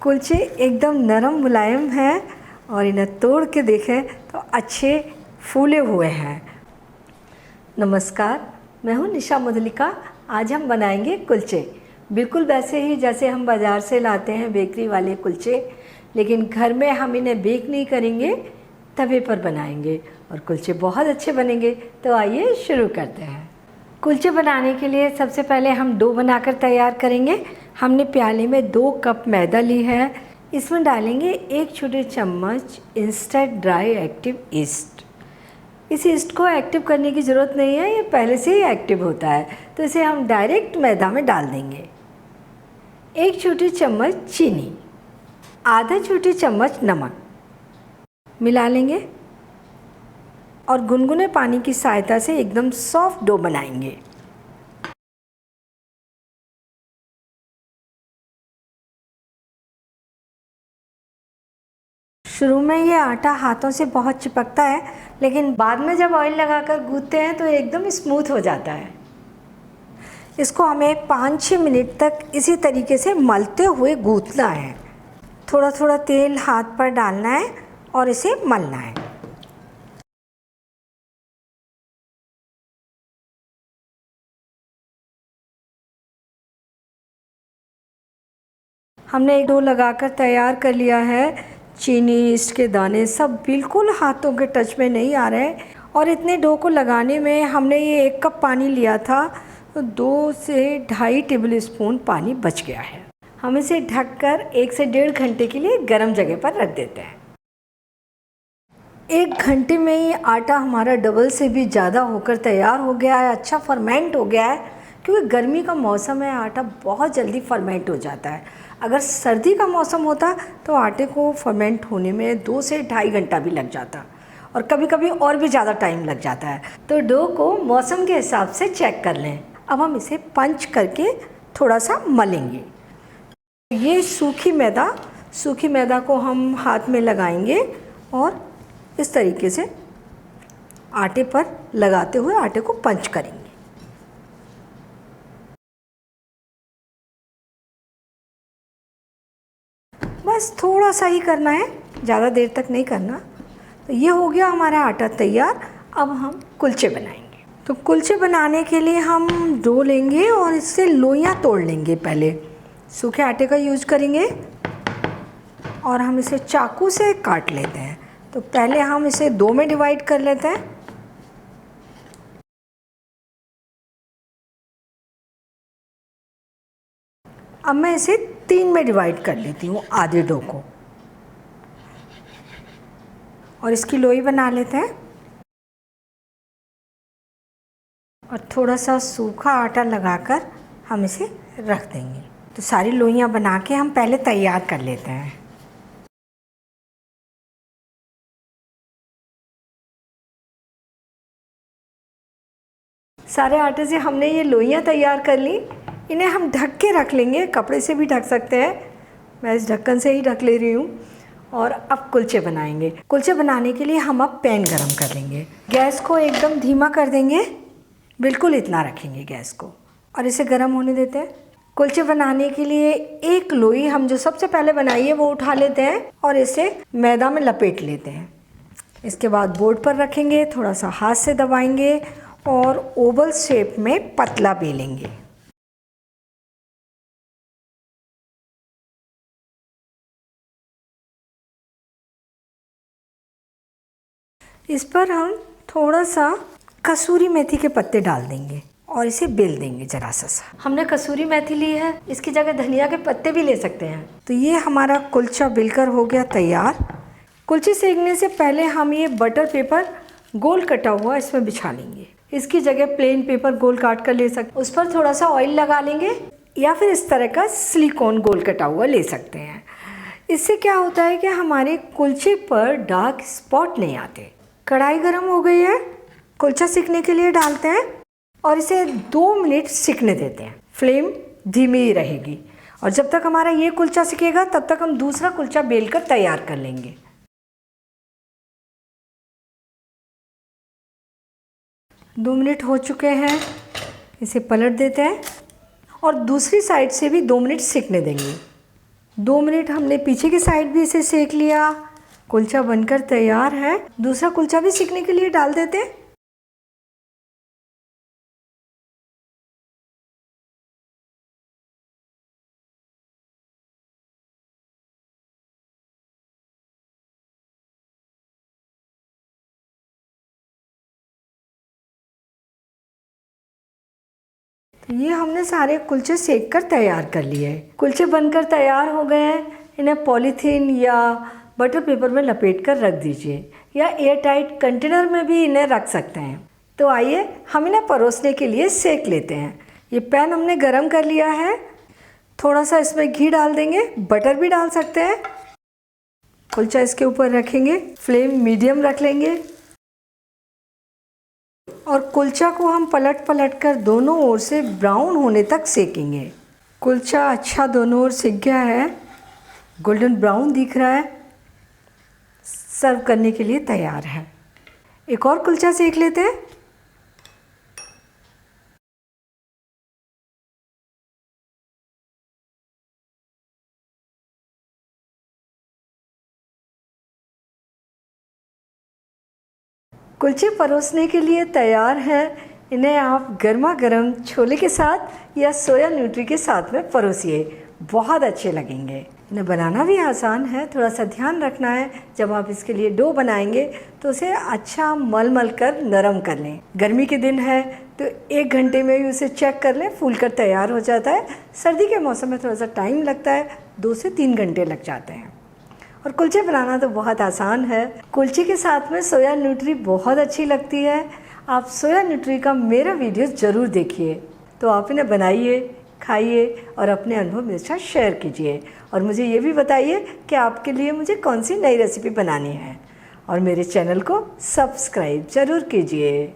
कुलचे एकदम नरम मुलायम हैं और इन्हें तोड़ के देखें तो अच्छे फूले हुए हैं। नमस्कार, मैं हूँ निशा मुदलिका। आज हम बनाएंगे कुलचे, बिल्कुल वैसे ही जैसे हम बाज़ार से लाते हैं बेकरी वाले कुलचे, लेकिन घर में हम इन्हें बेक नहीं करेंगे, तवे पर बनाएंगे और कुलचे बहुत अच्छे बनेंगे। तो आइए शुरू करते हैं। कुलचे बनाने के लिए सबसे पहले हम डो बनाकर तैयार करेंगे। हमने प्याले में 2 कप मैदा ली है। इसमें डालेंगे 1 छोटे चम्मच इंस्टेंट ड्राई एक्टिव ईस्ट। इस ईस्ट को एक्टिव करने की ज़रूरत नहीं है, ये पहले से ही एक्टिव होता है, तो इसे हम डायरेक्ट मैदा में डाल देंगे। 1 छोटी चम्मच चीनी, आधा छोटी चम्मच नमक मिला लेंगे और गुनगुने पानी की सहायता से एकदम सॉफ्ट डो बनाएंगे। शुरू में ये आटा हाथों से बहुत चिपकता है, लेकिन बाद में जब ऑयल लगाकर गूंथते हैं तो एकदम स्मूथ हो जाता है। इसको हमें 5-6 मिनट तक इसी तरीके से मलते हुए गूंथना है। थोड़ा थोड़ा तेल हाथ पर डालना है और इसे मलना है। हमने एक डो लगाकर तैयार कर लिया है। चीनी, ईस्ट के दाने सब बिल्कुल हाथों के टच में नहीं आ रहे हैं और इतने डो को लगाने में हमने ये 1 कप पानी लिया था, तो 2 से 2.5 टेबल स्पून पानी बच गया है। हम इसे ढककर 1 से 1.5 घंटे के लिए गर्म जगह पर रख देते हैं। 1 घंटे में ये आटा हमारा डबल से भी ज़्यादा होकर तैयार हो गया है, अच्छा फर्मेंट हो गया है। क्योंकि गर्मी का मौसम है, आटा बहुत जल्दी फर्मेंट हो जाता है। अगर सर्दी का मौसम होता तो आटे को फर्मेंट होने में 2 से 2.5 घंटा भी लग जाता और कभी कभी और भी ज़्यादा टाइम लग जाता है। तो डो को मौसम के हिसाब से चेक कर लें। अब हम इसे पंच करके थोड़ा सा मलेंगे। ये सूखी मैदा को हम हाथ में लगाएंगे और इस तरीके से आटे पर लगाते हुए आटे को पंच करेंगे। बस थोड़ा सा ही करना है, ज़्यादा देर तक नहीं करना। तो ये हो गया हमारा आटा तैयार। अब हम कुलचे बनाएंगे। तो कुलचे बनाने के लिए हम डो लेंगे और इससे लोइयाँ तोड़ लेंगे। पहले सूखे आटे का यूज करेंगे और हम इसे चाकू से काट लेते हैं। तो पहले हम इसे 2 में डिवाइड कर लेते हैं। अब मैं इसे 3 में डिवाइड कर लेती हूँ, आधे डो को, और इसकी लोई बना लेते हैं। और थोड़ा सा सूखा आटा लगाकर हम इसे रख देंगे। तो सारी लोइयाँ बना के हम पहले तैयार कर लेते हैं। सारे आटे से हमने ये लोइयाँ तैयार कर ली। इन्हें हम ढक के रख लेंगे, कपड़े से भी ढक सकते हैं। मैं इस ढक्कन से ही ढक ले रही हूँ। और अब कुलचे बनाएंगे। कुलचे बनाने के लिए हम अब पैन गरम कर लेंगे। गैस को एकदम धीमा कर देंगे, बिल्कुल इतना रखेंगे गैस को, और इसे गर्म होने देते हैं। कुलचे बनाने के लिए एक लोई हम जो सबसे पहले बनाई है वो उठा लेते हैं और इसे मैदा में लपेट लेते हैं। इसके बाद बोर्ड पर रखेंगे, थोड़ा सा हाथ से दबाएंगे और ओवल शेप में पतला बेलेंगे। इस पर हम थोड़ा सा कसूरी मेथी के पत्ते डाल देंगे और इसे बेल देंगे जरा सा। हमने कसूरी मेथी ली है, इसकी जगह धनिया के पत्ते भी ले सकते हैं। तो ये हमारा कुलचा बेलकर हो गया तैयार। कुलचे सेकने से पहले हम ये बटर पेपर गोल कटा हुआ इसमें बिछा लेंगे। इसकी जगह प्लेन पेपर गोल काट कर ले सकते, उस पर थोड़ा सा ऑयल लगा लेंगे या फिर इस तरह का सिलिकॉन गोल कटा हुआ ले सकते हैं। इससे क्या होता है कि हमारे कुलचे पर डार्क स्पॉट नहीं आते। कढ़ाई गरम हो गई है, कुलचा सेकने के लिए डालते हैं और इसे 2 मिनट सेकने देते हैं। फ्लेम धीमी ही रहेगी और जब तक हमारा ये कुलचा सिकेगा तब तक हम दूसरा कुलचा बेलकर तैयार कर लेंगे। 2 मिनट हो चुके हैं, इसे पलट देते हैं और दूसरी साइड से भी 2 मिनट सेकने देंगे। 2 मिनट हमने पीछे की साइड भी इसे सेक लिया। कुलचा बनकर तैयार है। दूसरा कुलचा भी सेकने के लिए डाल देते हैं। तो ये हमने सारे कुलचे सेक कर तैयार कर लिए हैं। कुलचे बनकर तैयार हो गए हैं। इन्हें पॉलीथीन या बटर पेपर में लपेट कर रख दीजिए या एयर टाइट कंटेनर में भी इन्हें रख सकते हैं। तो आइए हम इन्हें परोसने के लिए सेक लेते हैं। ये पैन हमने गरम कर लिया है। थोड़ा सा इसमें घी डाल देंगे, बटर भी डाल सकते हैं। कुलचा इसके ऊपर रखेंगे, फ्लेम मीडियम रख लेंगे और कुलचा को हम पलट पलट कर दोनों ओर से ब्राउन होने तक सेकेंगे। कुलचा अच्छा दोनों ओर सिक गया है, गोल्डन ब्राउन दिख रहा है, सर्व करने के लिए तैयार है। एक और कुलचा सेक लेते हैं। कुलचे परोसने के लिए तैयार हैं। इन्हें आप गर्मा गर्म छोले के साथ या सोया न्यूट्री के साथ में परोसिए, बहुत अच्छे लगेंगे। इन्हें बनाना भी आसान है, थोड़ा सा ध्यान रखना है। जब आप इसके लिए डो बनाएंगे तो उसे अच्छा मल कर नरम कर लें। गर्मी के दिन है तो 1 घंटे में ही उसे चेक कर लें, फूल कर तैयार हो जाता है। सर्दी के मौसम में थोड़ा सा टाइम लगता है, 2 से 3 घंटे लग जाते हैं। और कुलचे बनाना तो बहुत आसान है। कुलचे के साथ में सोया न्यूट्री बहुत अच्छी लगती है। आप सोया न्यूट्री का मेरा वीडियो ज़रूर देखिए। तो आप इन्हें बनाइए, खाइए और अपने अनुभव मेरे साथ शेयर कीजिए। और मुझे ये भी बताइए कि आपके लिए मुझे कौन सी नई रेसिपी बनानी है। और मेरे चैनल को सब्सक्राइब ज़रूर कीजिए।